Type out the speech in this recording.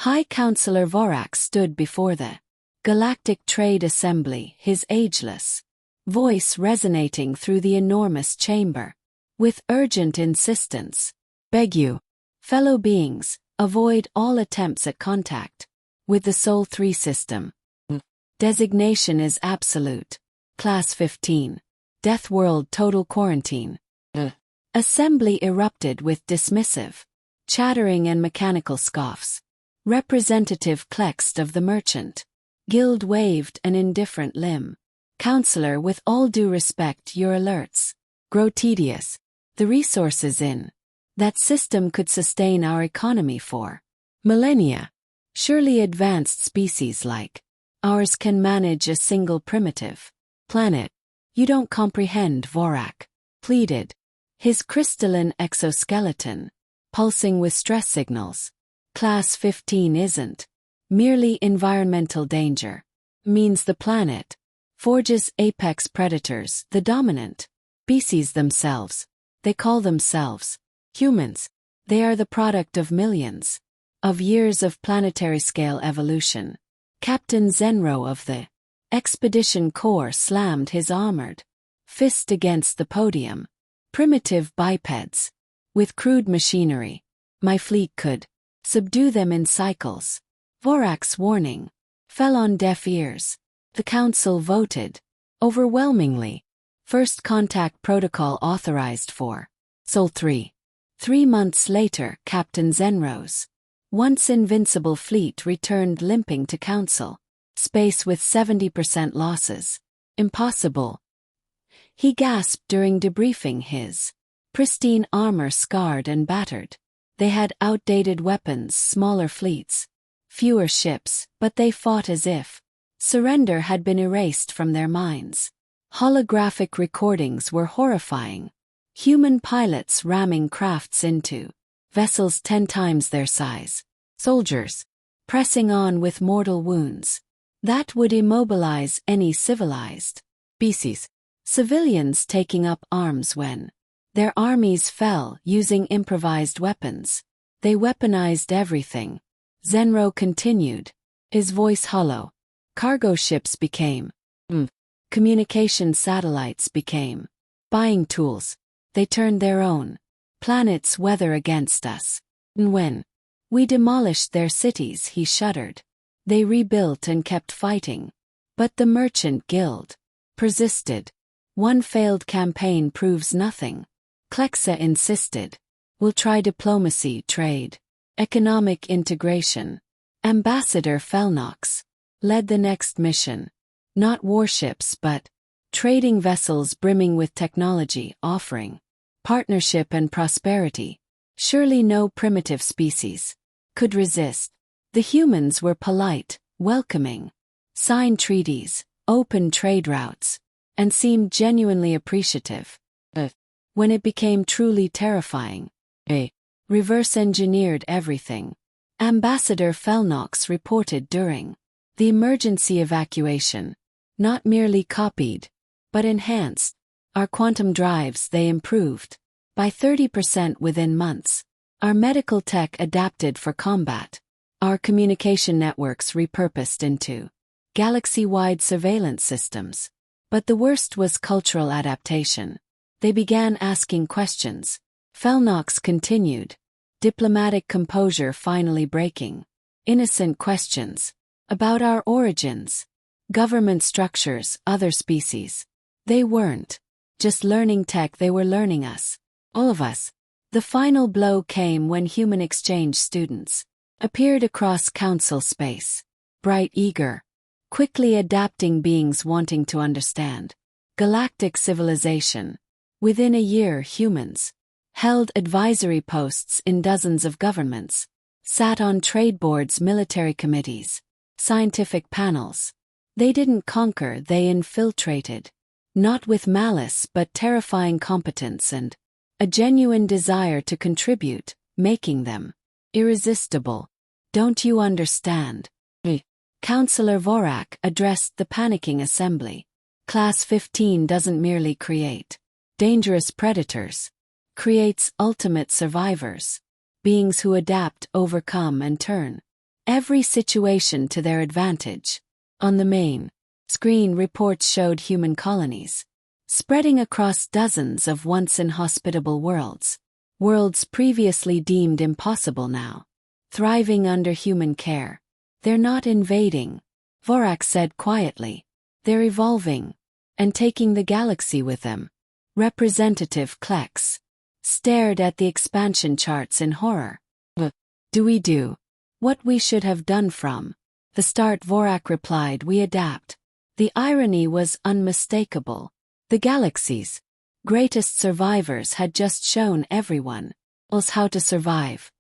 High Counselor Vorak stood before the Galactic Trade Assembly, his ageless voice resonating through the enormous chamber. With urgent insistence, beg you, fellow beings, avoid all attempts at contact with the Sol 3 system. Designation is absolute. Class 15. Deathworld total quarantine. Assembly erupted with dismissive chattering and mechanical scoffs. Representative Klext of the Merchant Guild waved an indifferent limb. Counselor, with all due respect, your alerts grow tedious. The resources in that system could sustain our economy for millennia. Surely advanced species like ours can manage a single primitive planet. You don't comprehend, Vorak pleaded, his crystalline exoskeleton pulsing with stress signals. Class 15 isn't merely environmental danger. Means the planet forges apex predators, the dominant species themselves. They call themselves humans. They are the product of millions of years of planetary-scale evolution. Captain Zenro of the Expedition Corps slammed his armored fist against the podium. Primitive bipeds with crude machinery. My fleet could subdue them in cycles. Vorak's warning fell on deaf ears. The council voted overwhelmingly. First contact protocol authorized for Sol 3. 3 months later, Captain Zenro's once invincible fleet returned limping to council space with 70% losses. Impossible, he gasped during debriefing, his pristine armor scarred and battered. They had outdated weapons, smaller fleets, fewer ships, but they fought as if surrender had been erased from their minds. Holographic recordings were horrifying. Human pilots ramming crafts into vessels 10 times their size. Soldiers pressing on with mortal wounds that would immobilize any civilized species. Civilians taking up arms when their armies fell, using improvised weapons. They weaponized everything. Zenro continued, his voice hollow. Cargo ships became communication satellites became buying tools. They turned their own planet's weather against us. And when we demolished their cities, he shuddered. They rebuilt and kept fighting. But the Merchant Guild persisted. One failed campaign proves nothing. Klexa insisted. We'll try diplomacy, trade, economic integration. Ambassador Felnox led the next mission. Not warships, but trading vessels brimming with technology, offering partnership and prosperity. Surely no primitive species could resist. The humans were polite, welcoming, signed treaties, opened trade routes, and seemed genuinely appreciative. When it became truly terrifying, they reverse-engineered everything. Ambassador Felnox reported during the emergency evacuation. Not merely copied, but enhanced. Our quantum drives, they improved by 30% within months. Our medical tech adapted for combat. Our communication networks repurposed into galaxy-wide surveillance systems. But the worst was cultural adaptation. They began asking questions. Felnox continued, diplomatic composure finally breaking. Innocent questions about our origins, government structures, other species. They weren't just learning tech, they were learning us. All of us. The final blow came when human exchange students appeared across council space. Bright, eager, quickly adapting beings wanting to understand galactic civilization. Within a year, humans held advisory posts in dozens of governments, sat on trade boards, military committees, scientific panels. They didn't conquer, they infiltrated. Not with malice but terrifying competence and a genuine desire to contribute, making them irresistible. Don't you understand? Counselor Vorak addressed the panicking assembly. Class 15 doesn't merely create dangerous predators, creates ultimate survivors, beings who adapt, overcome, and turn every situation to their advantage. On the main screen, reports showed human colonies spreading across dozens of once inhospitable worlds. Worlds previously deemed impossible now thriving under human care. They're not invading, Vorak said quietly. They're evolving and taking the galaxy with them. Representative Klex stared at the expansion charts in horror. Do we do what we should have done from the start? Vorak replied, we adapt. The irony was unmistakable. The galaxy's greatest survivors had just shown everyone else how to survive.